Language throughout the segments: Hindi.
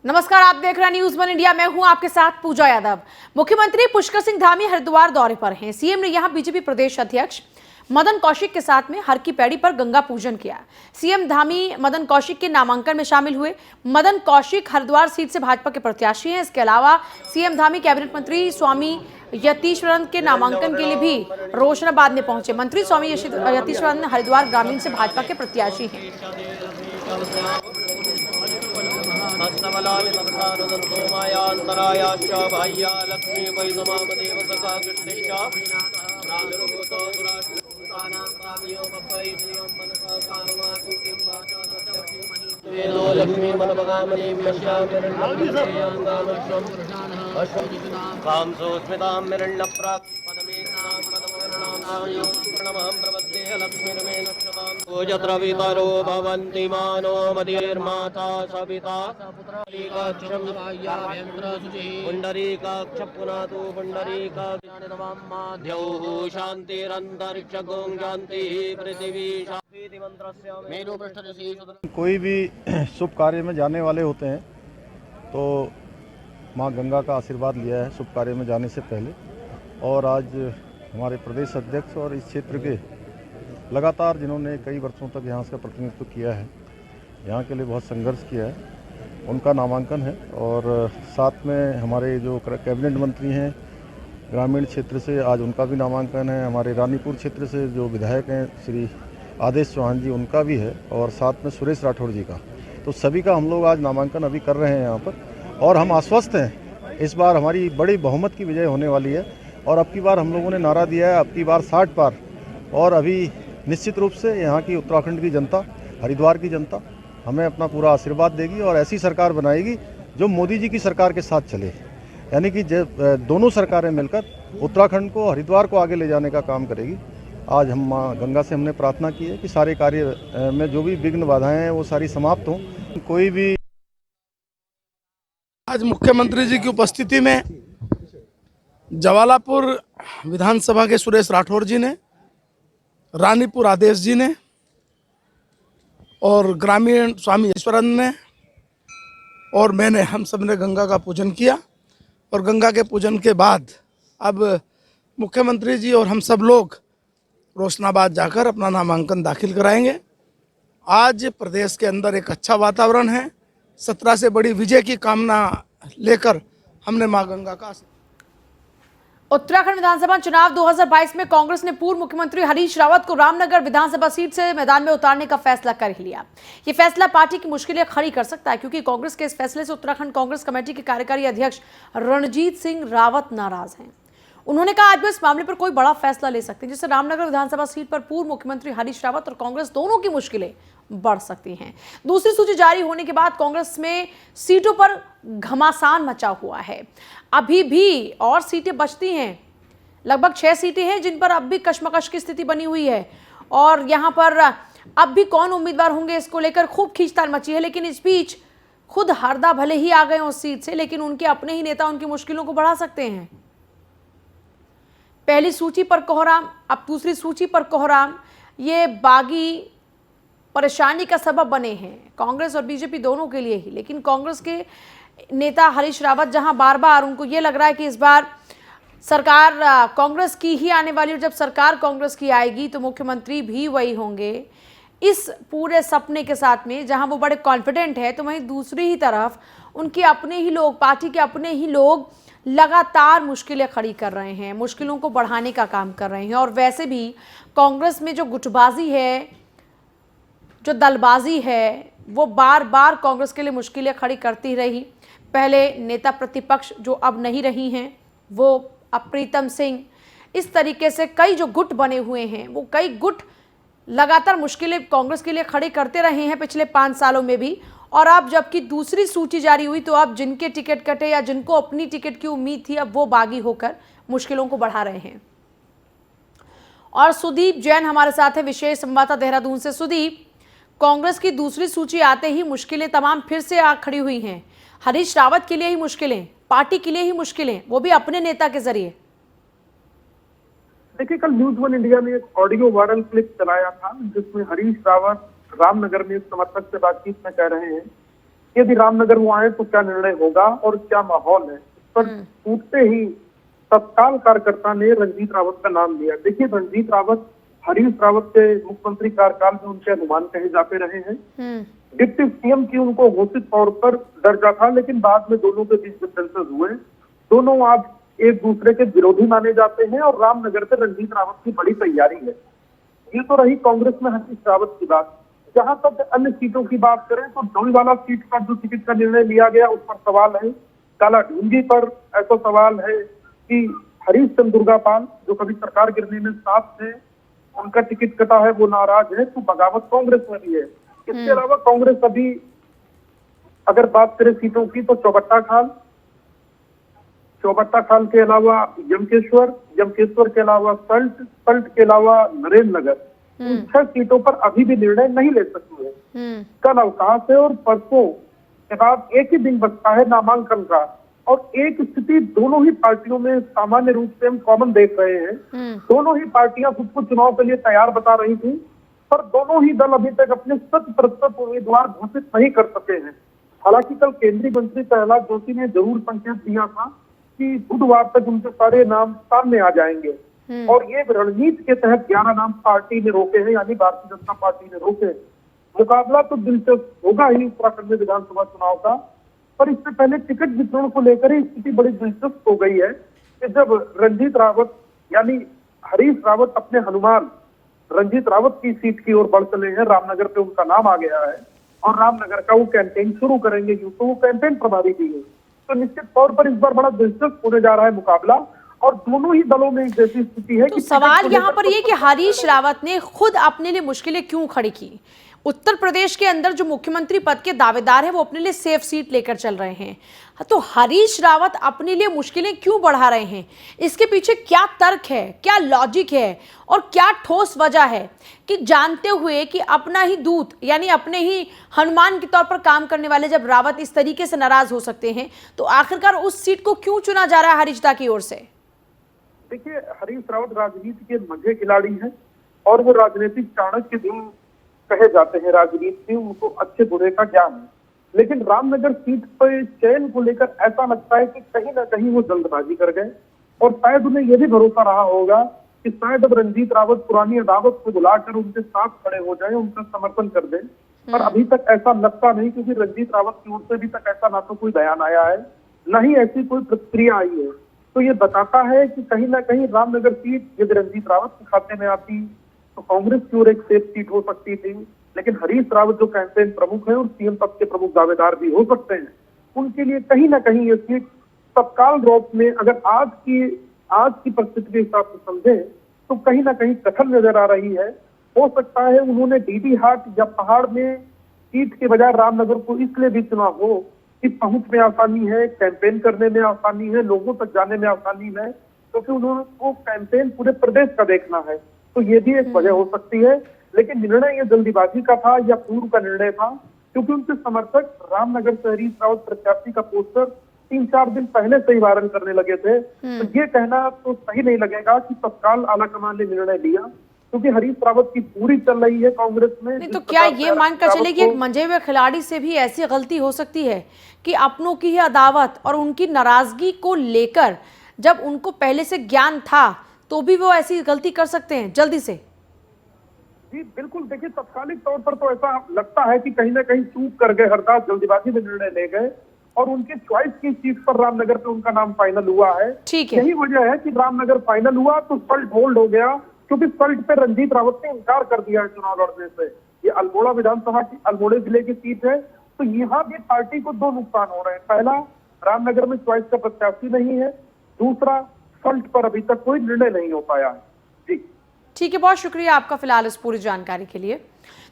नमस्कार, आप देख रहे हैं न्यूज़ वन इंडिया। मैं हूं आपके साथ पूजा यादव। मुख्यमंत्री पुष्कर सिंह धामी हरिद्वार दौरे पर हैं। सीएम ने यहां बीजेपी प्रदेश अध्यक्ष मदन कौशिक के साथ में हर की पैड़ी पर गंगा पूजन किया। सीएम धामी मदन कौशिक के नामांकन में शामिल हुए। मदन कौशिक हरिद्वार सीट से भाजपा के प्रत्याशी हैं। इसके अलावा सीएम धामी कैबिनेट मंत्री स्वामी यतीश्वरन के नामांकन के लिए भी रोशनाबाद में पहुंचे। मंत्री स्वामी यतीश्वरन हरिद्वार ग्रामीण से भाजपा के प्रत्याशी हैं। लक्ष्मी मनोपगामनी जत्रवितरो भवन्ति मानो मदिर्माता सविता पुण्डरीकाक्ष पुनातु पुण्डरीकाद्यौः शान्तिरन्तरिक्षगों शान्तिः पृथिवी कोई भी शुभ कार्य में जाने वाले होते हैं तो माँ गंगा का आशीर्वाद लिया है शुभ कार्य में जाने से पहले। और आज हमारे प्रदेश अध्यक्ष और इस क्षेत्र के लगातार जिन्होंने कई वर्षों तक यहाँ का प्रतिनिधित्व किया है, यहाँ के लिए बहुत संघर्ष किया है, उनका नामांकन है। और साथ में हमारे जो कैबिनेट मंत्री हैं ग्रामीण क्षेत्र से, आज उनका भी नामांकन है। हमारे रानीपुर क्षेत्र से जो विधायक हैं श्री आदेश चौहान जी, उनका भी है। और साथ में सुरेश राठौड़ जी का, तो सभी का हम लोग आज नामांकन अभी कर रहे हैं यहाँ पर। और हम आश्वस्त हैं इस बार हमारी बड़ी बहुमत की विजय होने वाली है। और अब की बार हम लोगों ने नारा दिया है अब की बार 60 पार। और अभी निश्चित रूप से यहाँ की उत्तराखंड की जनता, हरिद्वार की जनता हमें अपना पूरा आशीर्वाद देगी और ऐसी सरकार बनाएगी जो मोदी जी की सरकार के साथ चले। यानी कि दोनों सरकारें मिलकर उत्तराखंड को, हरिद्वार को आगे ले जाने का काम करेगी। आज हम माँ गंगा से हमने प्रार्थना की है कि सारे कार्य में जो भी विघ्न बाधाएं हैं वो सारी समाप्त हों। कोई भी आज मुख्यमंत्री जी की उपस्थिति में जवालापुर विधानसभा के सुरेश राठौर जी ने, रानीपुर आदेश जी ने और ग्रामीण स्वामी ईश्वरन ने और मैंने, हम सब ने गंगा का पूजन किया। और गंगा के पूजन के बाद अब मुख्यमंत्री जी और हम सब लोग रोशनाबाद जाकर अपना नामांकन दाखिल कराएंगे। आज प्रदेश के अंदर एक अच्छा वातावरण है। 17 से बड़ी विजय की कामना लेकर हमने मां गंगा का। उत्तराखंड विधानसभा चुनाव 2022 में कांग्रेस ने पूर्व मुख्यमंत्री हरीश रावत को रामनगर विधानसभा सीट से मैदान में उतारने का फैसला कर ही लिया। यह फैसला पार्टी की मुश्किलें खड़ी कर सकता है, क्योंकि कांग्रेस के इस फैसले से उत्तराखंड कांग्रेस कमेटी के कार्यकारी अध्यक्ष रणजीत सिंह रावत नाराज हैं। उन्होंने कहा आज भी इस मामले पर कोई बड़ा फैसला ले सकते हैं, जिससे रामनगर विधानसभा सीट पर पूर्व मुख्यमंत्री हरीश रावत और कांग्रेस दोनों की मुश्किलें बढ़ सकती हैं। दूसरी सूची जारी होने के बाद कांग्रेस में सीटों पर घमासान मचा हुआ है। अभी भी और सीटें बचती हैं, लगभग 6 सीटें हैं जिन पर अब भी कशमकश की स्थिति बनी हुई है। और यहां पर अब भी कौन उम्मीदवार होंगे इसको लेकर खूब खींचतान मची है। लेकिन इस बीच खुद हरदा भले ही आ गए उस सीट से, लेकिन उनके अपने ही नेता उनकी मुश्किलों को बढ़ा सकते हैं। पहली सूची पर कोहराम, अब दूसरी सूची पर कोहराम, ये बागी परेशानी का सबब बने हैं कांग्रेस और बीजेपी दोनों के लिए ही। लेकिन कांग्रेस के नेता हरीश रावत जहां बार बार उनको ये लग रहा है कि इस बार सरकार कांग्रेस की ही आने वाली, और जब सरकार कांग्रेस की आएगी तो मुख्यमंत्री भी वही होंगे, इस पूरे सपने के साथ में जहां वो बड़े कॉन्फिडेंट है, तो वहीं दूसरी ही तरफ उनके अपने ही लोग, पार्टी के अपने ही लोग लगातार मुश्किलें खड़ी कर रहे हैं, मुश्किलों को बढ़ाने का काम कर रहे हैं। और वैसे भी कांग्रेस में जो गुटबाजी है, जो दलबाजी है, वो बार बार कांग्रेस के लिए मुश्किलें खड़ी करती रही। पहले नेता प्रतिपक्ष जो अब नहीं रही हैं, वो प्रीतम सिंह, इस तरीके से कई जो गुट बने हुए हैं, वो कई गुट लगातार मुश्किलें कांग्रेस के लिए खड़ी करते रहे हैं पिछले 5 सालों में भी। और अब जबकि दूसरी सूची जारी हुई तो अब जिनके टिकट कटे या जिनको अपनी टिकट की उम्मीद थी, अब वो बागी होकर मुश्किलों को बढ़ा रहे हैं। और सुदीप जैन हमारे साथ है, विशेष संवाददाता देहरादून से। सुदीप, कांग्रेस की दूसरी सूची आते ही मुश्किलें तमाम फिर से आ खड़ी हुई हैं। हरीश रावत के लिए ही मुश्किलें, पार्टी के लिए ही मुश्किलें, वो भी अपने नेता के जरिए। देखिए, कल न्यूज़ वन इंडिया ने एक ऑडियो वायरल क्लिप चलाया था जिसमें हरीश रावत रामनगर में एक समर्थक से बातचीत में कह रहे हैं यदि रामनगर वो आए तो क्या निर्णय होगा और क्या माहौल है, इस पर टूटते ही तत्काल कार्यकर्ता ने रंजीत रावत का नाम लिया। देखिए, रंजीत रावत हरीश रावत के मुख्यमंत्री कार्यकाल में उनके अनुमान कहे जाते रहे हैं। डिप्टी सीएम की उनको घोषित तौर पर दर्जा था, लेकिन बाद में दोनों के बीच डिफरेंसेस हुए। दोनों आज एक दूसरे के विरोधी माने जाते हैं और रामनगर से रंजीत रावत की बड़ी तैयारी है। ये तो रही कांग्रेस में हरीश रावत की बात। जहां तक अन्य सीटों की बात करें तो डोईवाला सीट पर जो टिकट का निर्णय लिया गया उस पर सवाल है। काला ढूंढी पर ऐसा सवाल है कि हरीश चंद्र दुर्गापाल जो कभी सरकार गिरने में साथ थे, उनका टिकट कटा है, वो नाराज है, तो बगावत कांग्रेस में भी है। इसके अलावा कांग्रेस अभी अगर बात करें सीटों की तो चौबट्टा खाल के अलावा यमकेश्वर के अलावा सल्ट के अलावा नरेंद्र नगर, इन 6 सीटों पर अभी भी निर्णय नहीं ले सकी है। कल अवकाश है और परसों के बाद एक ही दिन बचता है नामांकन का, और एक स्थिति दोनों ही पार्टियों में सामान्य रूप से हम कॉमन देख रहे हैं। दोनों ही पार्टियां खुद को चुनाव के लिए तैयार बता रही थी, पर दोनों ही दल अभी तक अपने 100% उम्मीदवार घोषित नहीं कर सके हैं। हालांकि कल केंद्रीय मंत्री प्रहलाद जोशी ने जरूर संकेत दिया था कि बुधवार तक उनके सारे नाम सामने आ जाएंगे, और ये रणनीति के तहत 11 नाम पार्टी ने रोके हैं, यानी भारतीय जनता पार्टी ने रोके। मुकाबला तो दिलचस्प होगा ही उत्तराखंड में विधानसभा चुनाव का, पर इससे पहले टिकट वितरण को लेकर ही स्थिति बड़ी दिलचस्प हो गई है कि जब रंजीत रावत यानी हरीश रावत अपने हनुमान रंजीत रावत की सीट की ओर बढ़ चले हैं, रामनगर पे उनका नाम आ गया है और रामनगर का वो कैंपेन शुरू करेंगे, यूं तो वो कैंपेन प्रभारी भी है। तो निश्चित तौर पर इस बार बड़ा दिलचस्प होने जा रहा है मुकाबला, और दोनों ही दलों में एक जैसी स्थिति है। तो सवाल यहाँ पर ये कि हरीश रावत ने खुद अपने लिए मुश्किलें क्यों खड़ी की? उत्तर प्रदेश के अंदर जो मुख्यमंत्री पद के दावेदार हैं वो अपने लिए सेफ सीट लेकर चल रहे हैं, तो हरीश रावत अपने लिए मुश्किलें क्यों बढ़ा रहे हैं? इसके पीछे क्या तर्क है, क्या लॉजिक है और क्या ठोस वजह है कि जानते हुए कि अपना ही दूत यानी अपने ही हनुमान के तौर पर काम करने वाले जब रावत इस तरीके से नाराज हो सकते हैं, तो आखिरकार उस सीट को क्यों चुना जा रहा है हरीशदा की ओर से? देखिए, हरीश रावत राजनीति के मंझे खिलाड़ी हैं और वो राजनीतिक चाणक्य भी कहे जाते हैं राजनीति, उनको अच्छे बुरे का ज्ञान है। लेकिन रामनगर सीट पर चयन को लेकर ऐसा लगता है कि कहीं ना कहीं वो जल्दबाजी कर गए, और शायद उन्हें यह भी भरोसा रहा होगा कि शायद अब रंजीत रावत पुरानी अदावत को बुलाकर उनके साथ खड़े हो जाए, उनका समर्थन कर दें। पर अभी तक ऐसा लगता नहीं, क्योंकि रंजीत रावत की ओर से अभी तक ऐसा ना तो कोई बयान आया है, न ही ऐसी कोई प्रतिक्रिया आई है। तो ये बताता है कि कहीं ना कहीं रामनगर सीट यदि रंजीत रावत के खाते में आती तो कांग्रेस की ओर एक सेफ सीट हो सकती थी, लेकिन हरीश रावत जो कैंपेन प्रमुख है और सीएम पद के प्रमुख दावेदार भी हो सकते हैं, उनके लिए कहीं ना कहीं ये सीट तत्काल रूप में अगर आज की परिस्थिति के हिसाब से समझे तो कहीं ना कहीं कठिन नजर आ रही है। हो सकता है उन्होंने डीडी हाट या पहाड़ में सीट के बजाय रामनगर को इसलिए भी चुना हो कि पहुंच में आसानी है, कैंपेन करने में आसानी है, लोगों तक जाने में आसानी है, क्योंकि उन्होंने कैंपेन पूरे प्रदेश का देखना है। तो ये भी एक वजह हो सकती है, लेकिन निर्णय ये जल्दीबाजी का था या पूर्व का निर्णय था, क्योंकि उनके समर्थक रामनगर से हरीश रावत प्रत्याशी का पोस्टर 3-4 दिन पहले से ही वायरल करने लगे थे। तो ये कहना तो सही नहीं लगेगा कि तत्काल आलाकमान ने निर्णय लिया, क्योंकि हरीश रावत की पूरी चल रही है कांग्रेस में। नहीं तो क्या ये मानकर चले कि एक मंझे हुए खिलाड़ी से भी ऐसी गलती हो सकती है कि अपनों की ही अदावत और उनकी नाराजगी को लेकर जब उनको पहले से ज्ञान था तो भी वो ऐसी गलती कर सकते हैं जल्दी से? जी बिल्कुल, देखिए तत्कालिक तौर पर तो ऐसा लगता है कि कहीं ना कहीं चूक कर गए हरदास, जल्दीबाजी में निर्णय ले गए और उनके चॉइस की सीट पर रामनगर पे उनका नाम फाइनल हुआ है। ठीक है, यही वजह है कि रामनगर फाइनल हुआ तो सल्ट होल्ड हो गया, क्योंकि सल्ट पे रंजीत रावत ने इनकार कर दिया है चुनाव लड़ने से। ये अल्मोड़ा विधानसभा की अल्मोड़ा जिले की सीट है, तो यहाँ भी पार्टी को 2 नुकसान हो रहे हैं। पहला, रामनगर में चॉइस का प्रत्याशी नहीं है, दूसरा सल्ट पर अभी तक कोई निर्णय नहीं हो पाया है। जी ठीक है, बहुत शुक्रिया आपका फिलहाल इस पूरी जानकारी के लिए।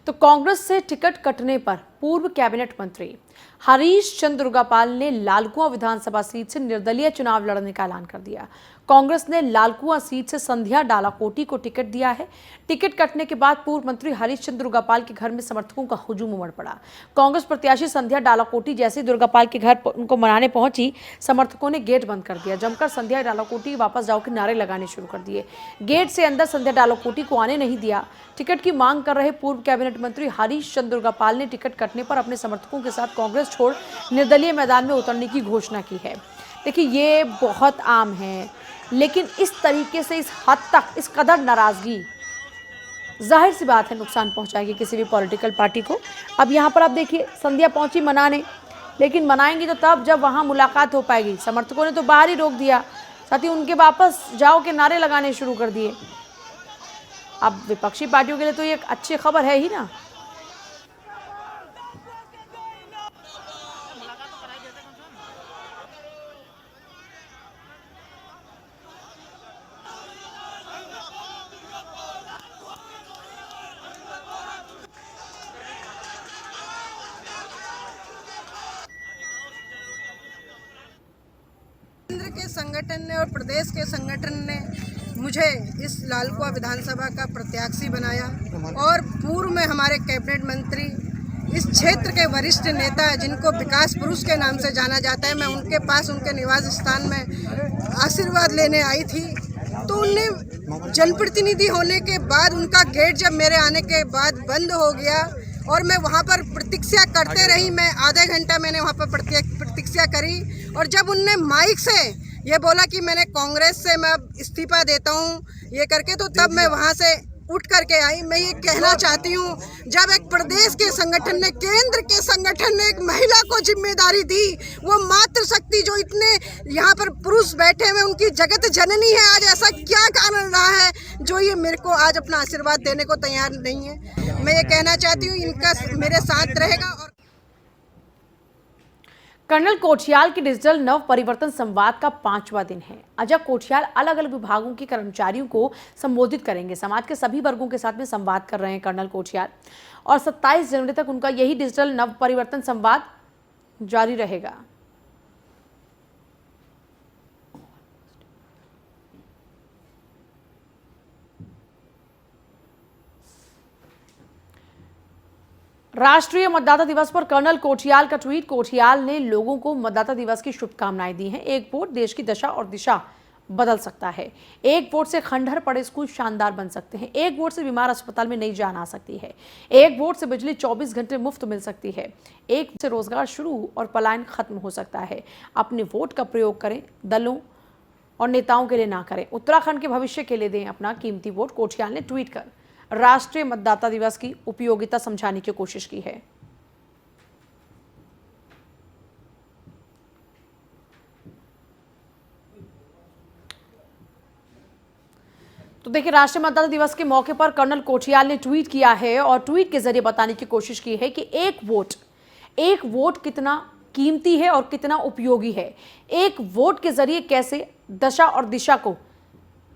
तो कांग्रेस से टिकट कटने पर पूर्व कैबिनेट मंत्री हरीश चंद्र दुर्गापाल ने लालकुआं विधानसभा सीट से निर्दलीय चुनाव लड़ने का ऐलान कर दिया। कांग्रेस ने लालकुआं सीट से संध्या डालाकोटी को टिकट दिया है। टिकट कटने के बाद पूर्व मंत्री हरीश चंद्र दुर्गापाल के घर में समर्थकों का हुजूम उमड़ पड़ा। कांग्रेस प्रत्याशी संध्या डालाकोटी जैसे ही दुर्गापाल के घर उनको मनाने पहुंची, समर्थकों ने गेट बंद कर दिया। जमकर संध्या डालाकोटी वापस जाओ के नारे लगाने शुरू कर दिए। गेट से अंदर संध्या डालाकोटी को आने नहीं दिया। टिकट की मांग कर रहे पूर्व कैबिनेट मंत्री हरीश चंद्र दुर्गापाल ने टिकट कटने पर अपने समर्थकों के साथ कांग्रेस छोड़ निर्दलीय मैदान में उतरने की घोषणा की है। देखिए, ये बहुत आम है, लेकिन इस तरीके से इस हद तक इस कदर नाराजगी जाहिर सी बात है नुकसान पहुंचाएगी किसी भी पॉलिटिकल पार्टी को। अब यहाँ पर आप देखिए, संध्या पहुंची मनाने, लेकिन मनाएंगी तो तब जब वहाँ मुलाकात हो पाएगी। समर्थकों ने तो बाहर ही रोक दिया, साथ ही उनके वापस जाओ के नारे लगाने शुरू कर दिए। अब विपक्षी पार्टियों के लिए तो ये एक अच्छी खबर है ही ना। केंद्र के संगठन ने और प्रदेश के संगठन ने मुझे इस लालकुआं विधानसभा का प्रत्याशी बनाया और पूर्व में हमारे कैबिनेट मंत्री, इस क्षेत्र के वरिष्ठ नेता जिनको विकास पुरुष के नाम से जाना जाता है, मैं उनके पास उनके निवास स्थान में आशीर्वाद लेने आई थी। तो उनने जनप्रतिनिधि होने के बाद उनका गेट जब मेरे आने के बाद बंद हो गया और मैं वहाँ पर प्रतीक्षा करते रही। मैं आधे घंटा मैंने वहाँ पर प्रतीक्षा करी और जब उनने माइक से ये बोला कि मैंने कांग्रेस से मैं इस्तीफा देता हूँ ये करके, तो तब मैं वहाँ से उठ करके आई। मैं ये कहना चाहती हूँ, जब एक प्रदेश के संगठन ने, केंद्र के संगठन ने एक महिला को जिम्मेदारी दी, वो मातृशक्ति जो इतने यहाँ पर पुरुष बैठे हुए उनकी जगत जननी है, आज ऐसा क्या कारण रहा है जो ये मेरे को आज अपना आशीर्वाद देने को तैयार नहीं है। मैं ये कहना चाहती हूँ, इनका मेरे साथ रहेगा। और कर्नल कोठियाल के डिजिटल नव परिवर्तन संवाद का 5वां दिन है। अजय कोठियाल अलग अलग विभागों के कर्मचारियों को संबोधित करेंगे। समाज के सभी वर्गों के साथ में संवाद कर रहे हैं कर्नल कोठियाल और 27 जनवरी तक उनका यही डिजिटल नव परिवर्तन संवाद जारी रहेगा। राष्ट्रीय मतदाता दिवस पर कर्नल कोठियाल का ट्वीट। कोठियाल ने लोगों को मतदाता दिवस की शुभकामनाएं दी हैं। एक वोट देश की दशा और दिशा बदल सकता है। एक वोट से खंडहर पड़े स्कूल शानदार बन सकते हैं। एक वोट से बीमार अस्पताल में नई जान आ सकती है। एक वोट से बिजली 24 घंटे मुफ्त मिल सकती है। एक से रोजगार शुरू और पलायन खत्म हो सकता है। अपने वोट का प्रयोग करें, दलों और नेताओं के लिए ना करें। उत्तराखंड के भविष्य के लिए दें अपना कीमती वोट, कोठियाल ने ट्वीट कर राष्ट्रीय मतदाता दिवस की उपयोगिता समझाने की कोशिश की है। तो देखिए, राष्ट्रीय मतदाता दिवस के मौके पर कर्नल कोठियाल ने ट्वीट किया है और ट्वीट के जरिए बताने की कोशिश की है कि एक वोट कितना कीमती है और कितना उपयोगी है। एक वोट के जरिए कैसे दशा और दिशा को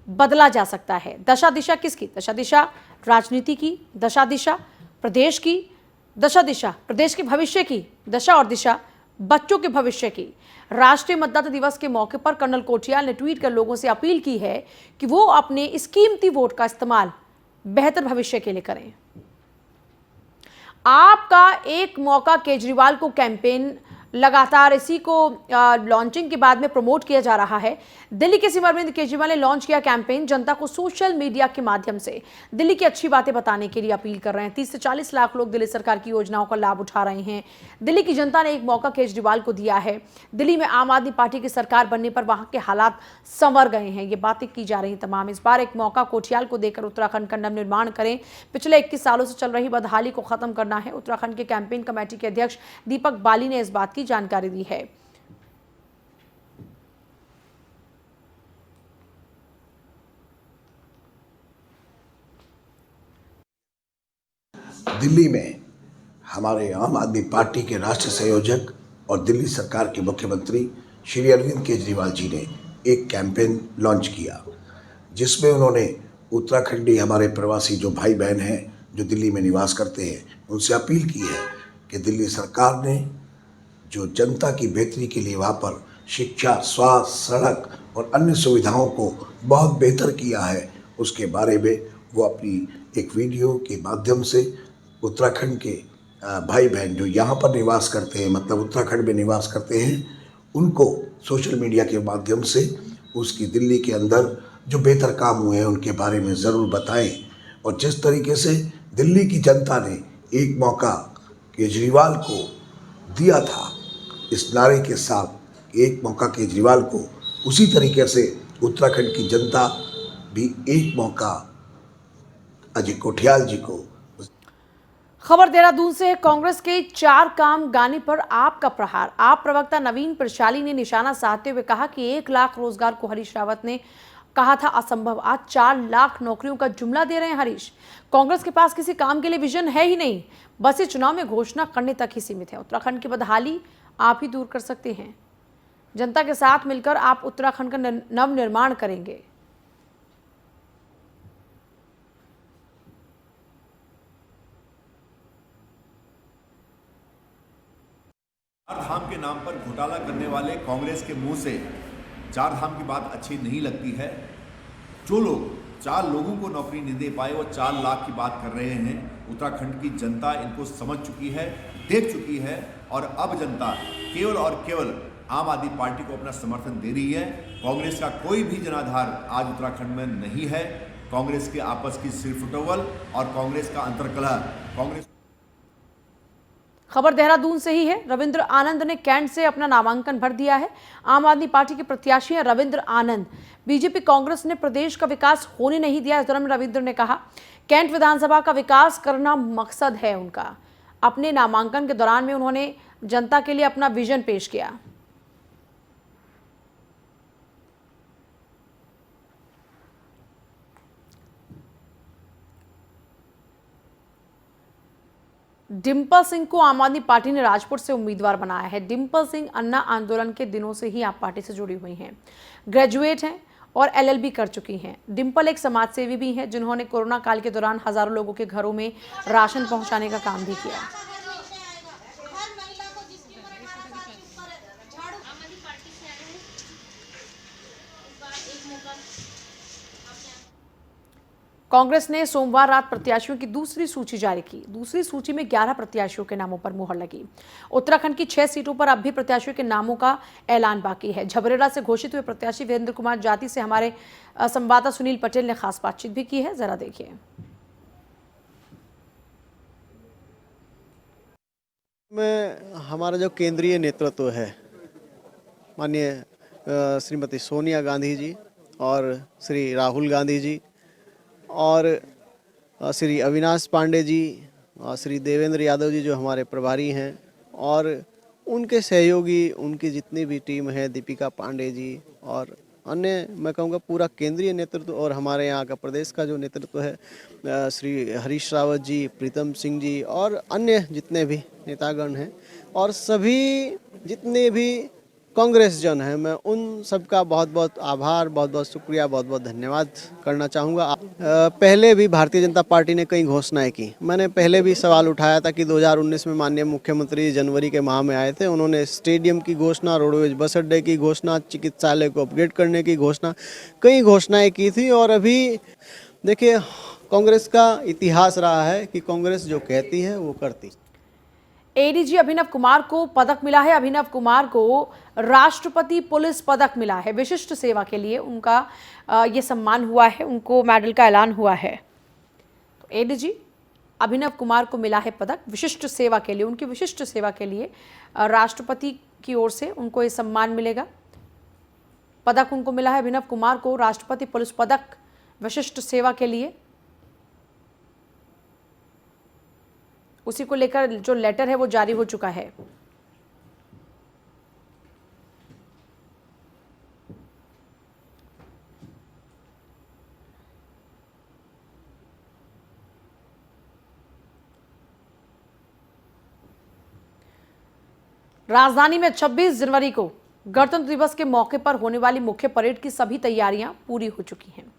बदला जा सकता है। दशा दिशा किसकी? दशा दिशा राजनीति की, दशा दिशा प्रदेश की, दशा दिशा प्रदेश के भविष्य की, दशा और दिशा बच्चों के भविष्य की। राष्ट्रीय मतदाता दिवस के मौके पर कर्नल कोठियाल ने ट्वीट कर लोगों से अपील की है कि वो अपने इस कीमती वोट का इस्तेमाल बेहतर भविष्य के लिए करें। आपका एक मौका केजरीवाल को कैंपेन लगातार इसी को लॉन्चिंग के बाद में प्रमोट किया जा रहा है। दिल्ली के सीएम अरविंद केजरीवाल ने लॉन्च किया कैंपेन। जनता को सोशल मीडिया के माध्यम से दिल्ली की अच्छी बातें बताने के लिए अपील कर रहे हैं। 30 से 40 लाख लोग दिल्ली सरकार की योजनाओं का लाभ उठा रहे हैं। दिल्ली की जनता ने एक मौका केजरीवाल को दिया है। दिल्ली में आम आदमी पार्टी की सरकार बनने पर वहां के हालात संवर गए हैं, ये बातें की जा रही तमाम। इस बार एक मौका कोठियाल को देकर उत्तराखंड का नवनिर्माण करें। पिछले 21 सालों से चल रही बदहाली को खत्म करना है। उत्तराखंड के कैंपेन कमेटी के अध्यक्ष दीपक बाली ने इस बात की जानकारी दी है। दिल्ली में हमारे आम आदमी पार्टी के राष्ट्रीय संयोजक और दिल्ली सरकार के मुख्यमंत्री श्री अरविंद केजरीवाल जी ने एक कैंपेन लॉन्च किया, जिसमें उन्होंने उत्तराखंडी हमारे प्रवासी जो भाई बहन हैं जो दिल्ली में निवास करते हैं, उनसे अपील की है कि दिल्ली सरकार ने जो जनता की बेहतरी के लिए वहाँ पर शिक्षा, स्वास्थ्य, सड़क और अन्य सुविधाओं को बहुत बेहतर किया है, उसके बारे में वो अपनी एक वीडियो के माध्यम से उत्तराखंड के भाई बहन जो यहाँ पर निवास करते हैं, मतलब उत्तराखंड में निवास करते हैं, उनको सोशल मीडिया के माध्यम से उसकी दिल्ली के अंदर जो बेहतर काम हुए हैं उनके बारे में ज़रूर बताएं। और जिस तरीके से दिल्ली की जनता ने एक मौका केजरीवाल को दिया था, इस नारे के साथ एक मौका केजरीवाल को, उसी तरीके से उत्तराखंड की जनता भी एक मौका अजय कोठियाल जी को। खबर देहरादून से है। कांग्रेस के 4 काम गाने पर आप का प्रहार। आप प्रवक्ता नवीन प्रशाली ने निशाना साधते हुए कहा कि 1 लाख रोजगार को हरीश रावत ने कहा था असंभव, आज 4 लाख नौकरियों का जुमला दे रहे हैं हरीश। कांग्रेस के पास किसी काम के लिए विजन है ही नहीं, बस ये चुनाव में घोषणा करने तक ही सीमित है। उत्तराखंड की बदहाली आप ही दूर कर सकते हैं। जनता के साथ मिलकर आप उत्तराखंड का नव निर्माण करेंगे। चार धाम के नाम पर घोटाला करने वाले कांग्रेस के मुंह से 4 धाम की बात अच्छी नहीं लगती है। जो लोग 4 लोगों को नौकरी नहीं दे पाए वो 4 लाख की बात कर रहे हैं। उत्तराखंड की जनता इनको समझ चुकी है, देख चुकी है और अब जनता केवल और केवल आम आदमी पार्टी को अपना समर्थन दे रही है। कांग्रेस का कोई भी जनाधार आज उत्तराखंड में नहीं है। कांग्रेस के आपस की सिरफुटवल और कांग्रेस का अंतर्कलह कांग्रेस। खबर देहरादून से ही है। रविंद्र आनंद ने कैंट से अपना नामांकन भर दिया है। आम आदमी पार्टी के प्रत्याशी हैं रविंद्र आनंद। बीजेपी कांग्रेस ने प्रदेश का विकास होने नहीं दिया। इस दौरान रविंद्र ने कहा कैंट विधानसभा का विकास करना मकसद है उनका। अपने नामांकन के दौरान में उन्होंने जनता के लिए अपना विजन पेश किया। डिम्पल सिंह को आम आदमी पार्टी ने राजपुर से उम्मीदवार बनाया है। डिम्पल सिंह अन्ना आंदोलन के दिनों से ही आप पार्टी से जुड़ी हुई हैं, ग्रेजुएट हैं और LLB कर चुकी हैं। डिम्पल एक समाजसेवी भी हैं जिन्होंने कोरोना काल के दौरान हजारों लोगों के घरों में राशन पहुंचाने का काम भी किया। कांग्रेस ने सोमवार रात प्रत्याशियों की दूसरी सूची जारी की। दूसरी सूची में 11 प्रत्याशियों के नामों पर मुहर लगी। उत्तराखंड की 6 सीटों पर अब भी प्रत्याशियों के नामों का ऐलान बाकी है। झबरेड़ा से घोषित हुए प्रत्याशी वीरेंद्र कुमार जाति से हमारे संवाददाता सुनील पटेल ने खास बातचीत भी की है, जरा देखिए। में हमारा जो केंद्रीय नेतृत्व है, माननीय श्रीमती सोनिया गांधी जी और श्री राहुल गांधी जी और श्री अविनाश पांडे जी और श्री देवेंद्र यादव जी जो हमारे प्रभारी हैं और उनके सहयोगी, उनकी जितनी भी टीम है, दीपिका पांडे जी और अन्य, मैं कहूँगा पूरा केंद्रीय नेतृत्व और हमारे यहाँ का प्रदेश का जो नेतृत्व है, श्री हरीश रावत जी, प्रीतम सिंह जी और अन्य जितने भी नेतागण हैं और सभी जितने भी कांग्रेस जन हैं, मैं उन सबका बहुत बहुत आभार, बहुत बहुत शुक्रिया, बहुत बहुत धन्यवाद करना चाहूँगा। पहले भी भारतीय जनता पार्टी ने कई घोषणाएं की। मैंने पहले भी सवाल उठाया था कि 2019 में माननीय मुख्यमंत्री जनवरी के माह में आए थे। उन्होंने स्टेडियम की घोषणा, रोडवेज बस अड्डे की घोषणा, चिकित्सालय को अपग्रेड करने की घोषणा, कई घोषणाएँ की थी। और अभी देखिए कांग्रेस का इतिहास रहा है कि कांग्रेस जो कहती है वो करती। ADG अभिनव कुमार को पदक मिला है। अभिनव कुमार को राष्ट्रपति पुलिस पदक मिला है। विशिष्ट सेवा के लिए उनका ये सम्मान हुआ है, उनको मेडल का ऐलान हुआ है। तो ADG अभिनव कुमार को मिला है पदक विशिष्ट सेवा के लिए। उनकी विशिष्ट सेवा के लिए राष्ट्रपति की ओर से उनको ये सम्मान मिलेगा। पदक उनको मिला है अभिनव कुमार को, राष्ट्रपति पुलिस पदक विशिष्ट सेवा के लिए। उसी को लेकर जो लेटर है वो जारी हो चुका है। राजधानी में 26 जनवरी को गणतंत्र दिवस के मौके पर होने वाली मुख्य परेड की सभी तैयारियां पूरी हो चुकी हैं।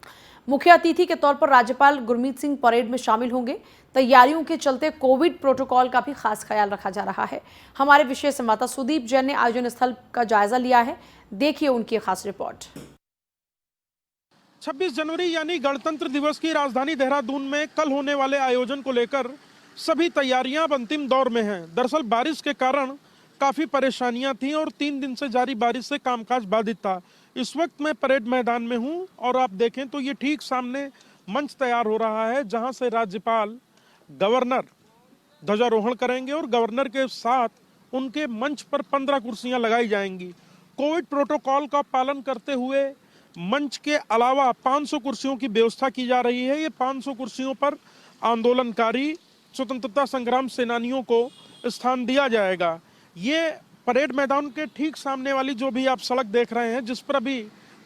मुख्य अतिथि के तौर पर राज्यपाल गुरमीत सिंह परेड में शामिल होंगे। तैयारियों के चलते कोविड प्रोटोकॉल का भी खास ख्याल रखा जा रहा है। हमारे विशेष संवाददाता सुदीप जैन ने आयोजन स्थल का जायजा लिया है, देखिए उनकी खास रिपोर्ट। 26 जनवरी यानी गणतंत्र दिवस की राजधानी देहरादून में कल होने वाले आयोजन को लेकर सभी तैयारियां अब अंतिम दौर में हैं। दरअसल बारिश के कारण काफी परेशानियां थीं और 3 दिन से जारी बारिश से कामकाज बाधित था। इस वक्त मैं परेड मैदान में हूं और आप देखें तो ये ठीक सामने मंच तैयार हो रहा है जहां से राज्यपाल गवर्नर ध्वजारोहण करेंगे और गवर्नर के साथ उनके मंच पर 15 कुर्सियां लगाई जाएंगी। कोविड प्रोटोकॉल का पालन करते हुए मंच के अलावा 500 कुर्सियों की व्यवस्था की जा रही है। ये 500 कुर्सियों पर आंदोलनकारी स्वतंत्रता संग्राम सेनानियों को स्थान दिया जाएगा। ये परेड मैदान के ठीक सामने वाली जो भी आप सड़क देख रहे हैं, जिस पर अभी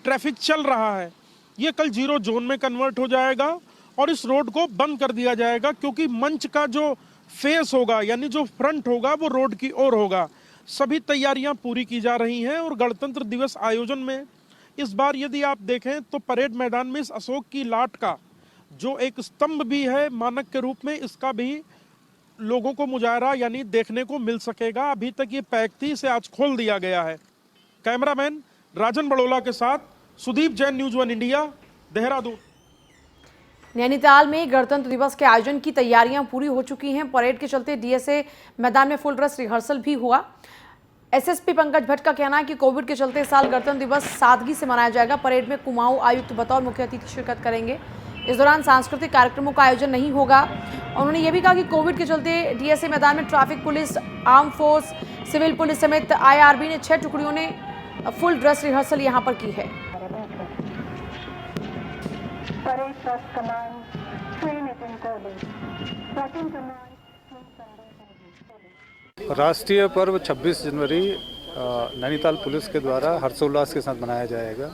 ट्रैफिक चल रहा है, ये कल 0 जोन में कन्वर्ट हो जाएगा और इस रोड को बंद कर दिया जाएगा, क्योंकि मंच का जो फेस होगा यानी जो फ्रंट होगा वो रोड की ओर होगा। सभी तैयारियां पूरी की जा रही हैं और गणतंत्र दिवस आयोजन में इस बार यदि आप देखें तो परेड मैदान में इस अशोक की लाट का जो एक स्तंभ भी है मानक के रूप में, इसका भी लोगों को मुजाहरा यानी देखने को मिल सकेगा। अभी तक ये पैक थी, इसे आज खोल दिया गया है। कैमरामैन राजन बड़ोला के साथ सुदीप जैन, न्यूज़ 1 इंडिया, देहरादून। नैनीताल में गणतंत्र दिवस के आयोजन की तैयारियां पूरी हो चुकी हैं। परेड के चलते डीएसए मैदान में फुल ड्रेस रिहर्सल भी हुआ। एसएसपी पंकज भट्ट का कहना है कि कोविड के चलते इस साल गणतंत्र दिवस सादगी से मनाया जाएगा। परेड में कुमाऊं आयुक्त बतौर मुख्य अतिथि शिरकत करेंगे। इस दौरान सांस्कृतिक कार्यक्रमों का आयोजन नहीं होगा। उन्होंने ये भी कहा कि कोविड के चलते डीएसए मैदान में traffic police, arm force, civil police समेत आईआरबी ने 6 टुकड़ियों ने फुल ड्रेस रिहर्सल यहां पर की है। राष्ट्रीय पर्व 26 जनवरी नैनीताल पुलिस के द्वारा हर्षोल्लास के साथ मनाया जाएगा।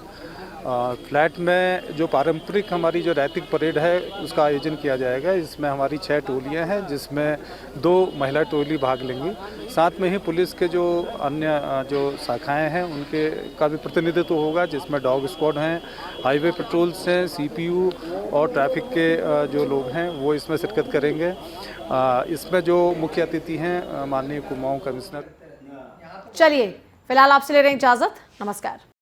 फ्लैट में जो पारंपरिक हमारी जो रैतिक परेड है उसका आयोजन किया जाएगा। इसमें हमारी 6 टोलियां हैं, जिसमें 2 महिला टोली भाग लेंगी। साथ में ही पुलिस के जो अन्य जो शाखाएं हैं उनके का भी प्रतिनिधित्व होगा, जिसमें डॉग स्क्वाड हैं, हाईवे पेट्रोल्स हैं, सीपीयू और ट्रैफिक के जो लोग हैं वो इसमें शिरकत करेंगे। इसमें जो मुख्य अतिथि हैं माननीय कुमाऊं कमिश्नर। चलिए फिलहाल आपसे ले रहे हैं इजाजत। नमस्कार।